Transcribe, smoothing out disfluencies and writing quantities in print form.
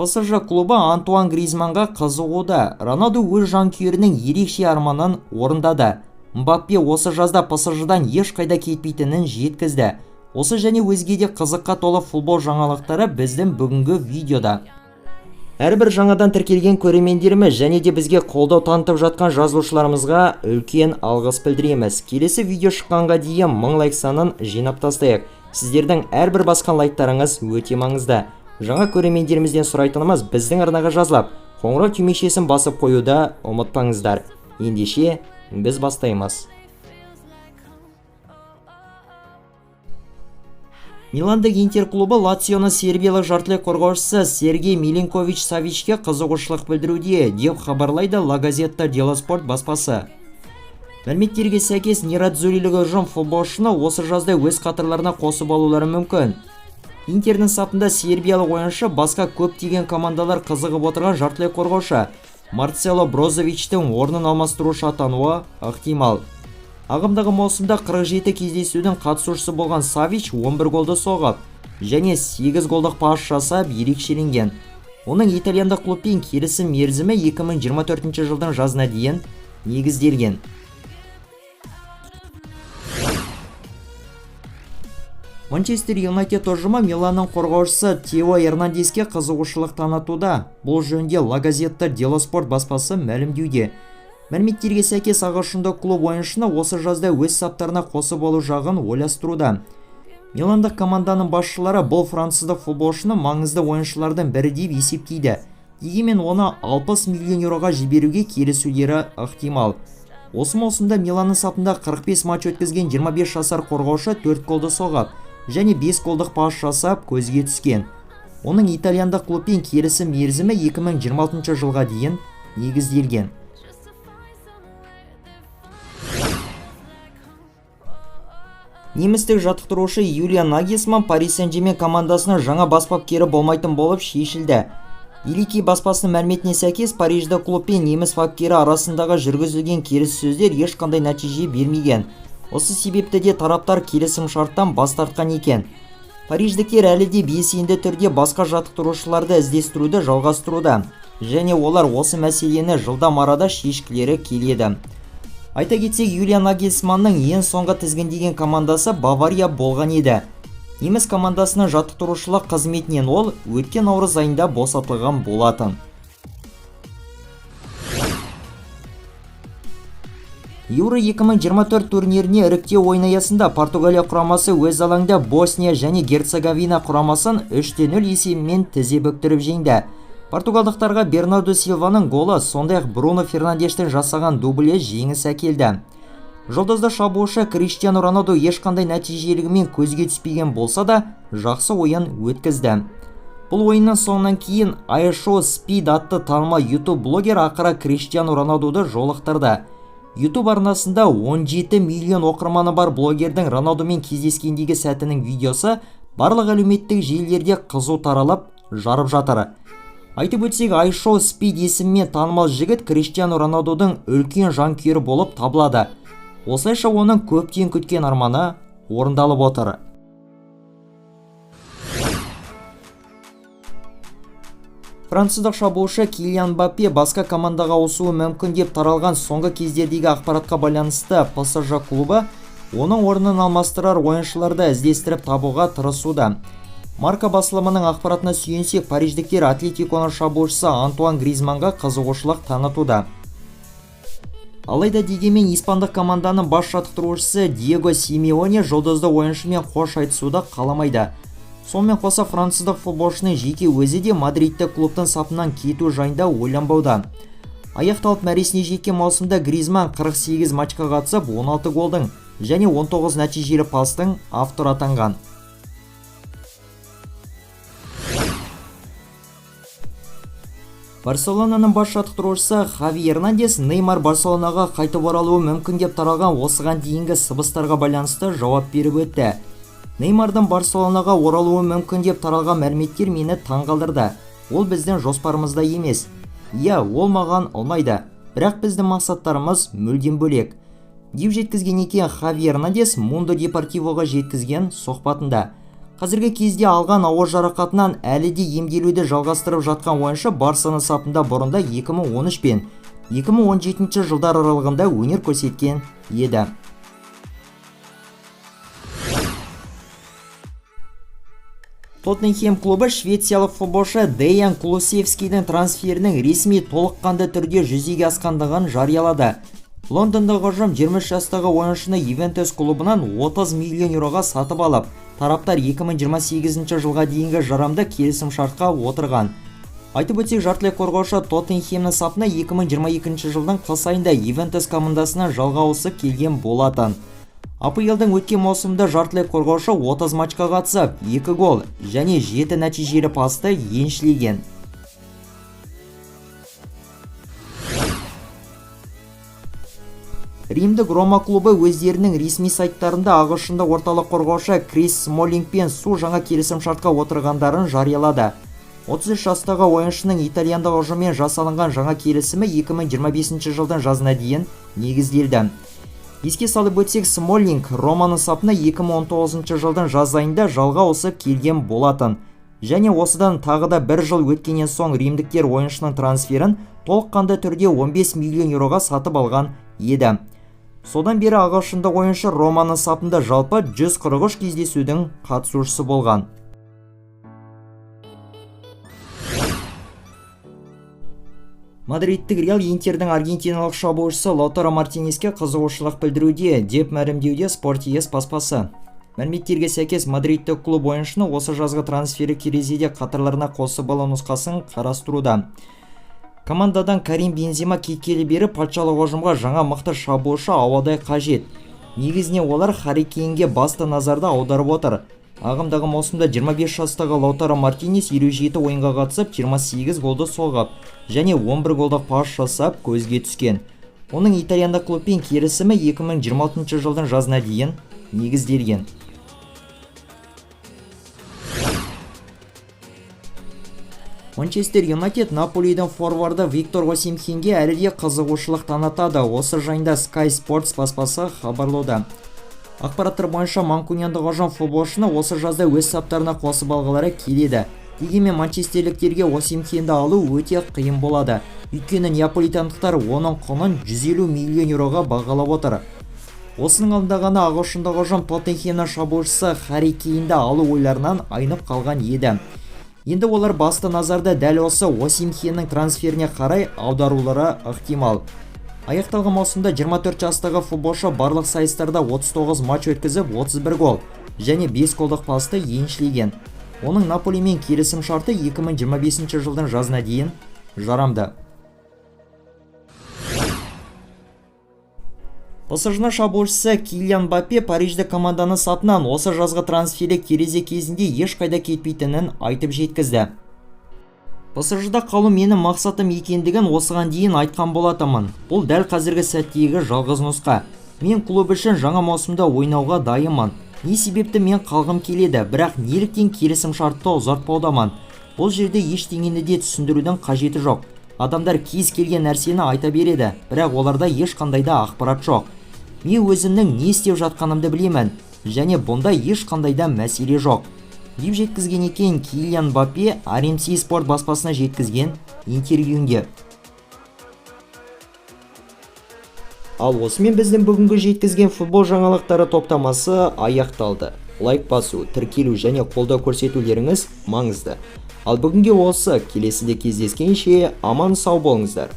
ПСЖ клубы Антуан Гризманға қызығуда. Роналду өз жанкүйерінің ерекше арманын орындады. Мбаппе осы жазда ПСЖдан ешқайда кетпейтінін жеткізді. Осы және өзге де қызыққа толы футбол жаңалықтары біздің бүгінгі видеода. Әрбір жаңадан тіркелген көрермендеріміз және де бізге қолдау танытып жатқан жазылушыларымызға үлкен алғыс білдіреміз. Келесі видео шыққанға дейін 1000 лайк санын жинап тастайық. Сіздердің әрбір басқан лайктарыңыз өте маңызды. Жаңа көрермендерімізден сұрайтынымыз біздің арнаға жазылып, қоңырау түймешесін басып қоюда ұмытпаңыздар. Ендеше біз бастаймыз. Миландық Интер клубы Лационы сербиялық жартылай қорғаушысы Сергей Милинкович-Савичке қызығушылық білдіруде, деп хабарлайды La Gazzetta dello Sport баспасы. Мәліметтерге сәйкес Нерадзулилік ұжым футболшыны осы жазда өз қатарларына қосып алулары мүмкін. Интердің сапында сербиялық ойыншы басқа көптеген командалар қызығып отырған жартылай қорғаушы Марцело Брозовичтің орнын алмастырушы атануы ықтимал. Ағымдағы маусымда 47 кездесудің қатысушысы болған Савич 11 голды соғып, және 8 голдық пас жасап ерекшеленген. Оның итальяндық клубпен келісім мерзімі 2024 жылдың жазына дейін негізделген. Манчестер Юнайтед ұжымы Миланның қорғаушысы Тео Эрнандеске қызығушылық танытуда. Бұл жөнінде La Gazzetta dello Sport баспасы мәлімдеуде. Мәліметтерге сәйкес ағылшындық клуб ойыншыны осы жазда өз саптарына қосып алу жағын ойластыруда. Миландық команданың басшылары бұл француздық футболшыны маңызды ойыншылардың бірі деп есептейді. Дегенмен оны 60 миллион еуроға жіберуге келісулері ықтимал. Осы маусымда Миланның сапында 45 матч өткізген 25 жасар қорғаушы 4 голды соғып, және 5 голдық пас жасап көзге түскен. Оның итальяндық клубпен келісім мерзімі 2026 жылға дейін негізделген. Немістік жаттықтырушы Юлиан Нагельсман Пари Сен-Жермен командасының жаңа бас бапкері болмайтын болып шешілді. Великий баспасының мәліметіне сәйкес Парижді клуб пен неміс бапкері арасындағы жүргізілген келіссөздер ешқандай нәтиже бермеген. Осы себепті де тараптар келісім шарттан бас тартқан екен. Париждіктер әлі де белсенді түрде басқа жаттықтырушыларды іздестіруді жалғастыруда, және олар осы мәселені жылдам арада шешкілері келеді. Айта кетсек, Юлиан Нагельсманның ең соңғы тізгіндеген командасы Бавария болған еді. Неміс командасының жаттықтырушылық қызметінен ол өткен наурыз айында босатылған болатын. Еуро 2024 турниріне іріктеу ойыны аясында Португалия құрамасы өз алаңда Босния және Герцеговина құрамасын 3-0 есебімен тізе бүктіріп жеңді. Португалдықтарға Бернарду Силваның голы, сондай-ақ Бруно Фернандештің жасаған дублі жеңіс әкелді. Жұлдызды шабуылшы Криштиану Роналду ешқандай нәтижелігімен көзге түспеген болса да, жақсы ойын өткізді. Бұл ойыннан соңынан кейін iShow Speed атты танымал YouTube блогер ақыры Криштиану Роналдуды жолықтырды. YouTube арнасында 17 миллион оқырманы бар блогердің Роналдумен кездескендегі сәтінің видеосы барлық әлеуметтік желілерде қызу таралып жарып жатыр. Айтып өтсек, iShow Speed есімімен танымал жігіт Криштиану Роналдудың үлкен жанкүйері болып табылады. Осылайша оның көптен күткен арманы орындалып отыр. Француздық шабуылшы Килиан Мбаппе басқа командаға ауысуы мүмкін деп таралған соңғы кездердегі ақпаратқа байланысты ПСЖ клубы оның орнын алмастырар ойыншыларды іздестіріп табуға тырысуда. Марка басылымының ақпаратына сүйенсек, париждіктер Атлетиконың шабуылшысы Антуан Гризманға қызығушылық танытуда. Алайда дегенмен испандық команданың бас жаттықтырушысы Диего Симеоне жұлдызды ойыншымен қош айтысуды қаламайды. Сонымен қоса француздық футболшының жеке өзі де Мадридтік клубтың сапынан кету жайында ойланбауда. Аяқталып мәресіне жеткен маусымда Гризман 48 матчқа қатысып 16 голдың және 19 нәтижелі пастың авторы атанған. Барселонаның бас жаттықтырушысы Хави Эрнандес Неймар Барселонаға қайтып оралуы мүмкін деп таралған осыған дейінгі сыбыстарға байланысты жауап беріп өтті. Неймардың Барселонаға оралуы мүмкін деп таралған мәліметтер мені таңғалдырды. Ол біздің жоспарымызда емес. Иә, ол маған ұнайды, бірақ біздің мақсаттарымыз мүлдем бөлек. Деп жеткізген екен Хави Эрнандес Mundo Deportivoға жеткізген сұхбатында. Қазіргі кезде алған ауыр жарақатынан әлі де емделуді жалғастырып жатқан ойыншы Барсаның сапында бұрында 2013 пен 2017 жылдар аралығында өнер көрсеткен еді. Тоттенхем клубы швециялық футболшы Деян Кулусевскийдің трансферінің ресми толыққанды түрде жүзеге асқандығын жариялады. Лондондағы ұжым 23 жастағы ойыншыны Ювентус клубынан 30 миллион еуроға сатып алып, тараптар 2028 жылға дейінгі жарамды келісім шартқа отырған. Айтып өтсек, жартылай қорғаушы Тоттенхемнің сапына 2022 жылдың қыс айында Ювентус командасына жалға ауысып келген болатын. АПЛ-дың өткен маусымда жартылай қорғаушы 30 матчқа қатысып, 2 гол және 7 нәтижелі пасты еншілеген. Римдік Рома клубы өздерінің ресми сайттарында ағылшындық орталық қорғаушы Крис Смоллингпен су жаңа келісім шартқа отырғандарын жариялады. 33 жастағы ойыншының итальяндық ұжыммен жасалынған жаңа келісімі 2025 жылдың жазына дейін негізделді. Еске салып өтсек, Смоллинг Романың сапына 2019 жылдың жаз айында жалға ауысып келген болатын. Және осыдан тағы да бір жыл өткеннен соң римдіктер ойыншының трансферін толыққанды түрде 15 миллион еуроға сатып алған еді. Содан бері ағылшындық ойыншы Романың сапында жалпы 143 кездесудің қатысушысы болған. Мадридтік Реал Интердің аргентиналық шабуылшысы Лаутаро Мартинеске қызығушылық білдіруде, деп мәлімдеуде Sport.es баспасы. Мәліметтерге сәйкес, Мадридтік клуб ойыншыны осы жазғы трансфері терезеде қатарларына қосып алу нұсқасын қарастыруда. Командадан Карим Бензема кеткелі бері патшалық ұжымға жаңа мықты шабуылшы ауадай қажет. Негізінен олар Харри Кейнге басты назарда аударып отыр. Ағымдағы маусымда 25 жастағы Лаутаро Мартинес 27 ойынға қатысып 28 голды соғып, және 11 голдық пас жасап көзге түскен. Оның итальяндық клубпен келісімі 2026 жылдың жазына дейін негізделген. Манчестер Юнайтед Наполидің форварды Виктор Осимхенге әлі де қызығушылық танытады. Осы жайында Sky Sports баспасы хабарлауда. Ақпараттар бойынша манкуниандық ұжым футболшыны осы жазда өз саптарына қосып алғылары келеді. Дегенмен манчестерліктерге Осимхенді алу өте қиын болады. Өйткені неаполитандықтар оның құнын 150 миллион еуроға бағалап отыр. Осының алдында ғана ағылшындық ұжым Тоттенхемнің шабуылшысы Харри Кейнді алу ойларынан айнып қалған еді. Енді олар басты назарды дәл осы Осимхеннің трансферіне қарай аударулары ықтимал. Аяқталған маусымда 24 жастағы футболшы барлық сайыстарда 39 матч өткізіп 31 гол және 5 голдық пасты еншілеген. Оның Наполимен келісім шарты 2025 жылдың жазына дейін жарамды. PSG шабуылшысы Килиан Мбаппе Парижді команданың сапынан осы жазғы трансферлік терезе кезінде ешқайда кетпейтінін айтып жеткізді. PSG-да қалу менің мақсатым екендігін осыған дейін айтқан болатынмын. Бұл дәл қазіргі сәттегі жалғыз нұсқа. Мен клуб үшін жаңа маусымда ойнауға дайынмын. Не себепті мен қалғым келеді, бірақ неліктен келісім шартты ұзартпаудамын. Бұл жерде ештеңені де түсіндірудің қажеті жоқ. Адамдар кез келген нәрсені айта береді, бірақ оларда ешқандай да ақпарат жоқ. Мен өзімнің не істеп жатқанымды білемін, және бұнда ешқандай да мәселе жоқ, деп жеткізген екен Килиан Мбаппе RMC Sport баспасына жеткізген интервьюінде. Ал осымен біздің бүгінгі жеткізген футбол жаңалықтары топтамасы аяқталды. Лайк басу, тіркелу және қолдау көрсетулеріңіз маңызды. Ал бүгінге осы, келесіде кездескенше аман сау болыңыздар.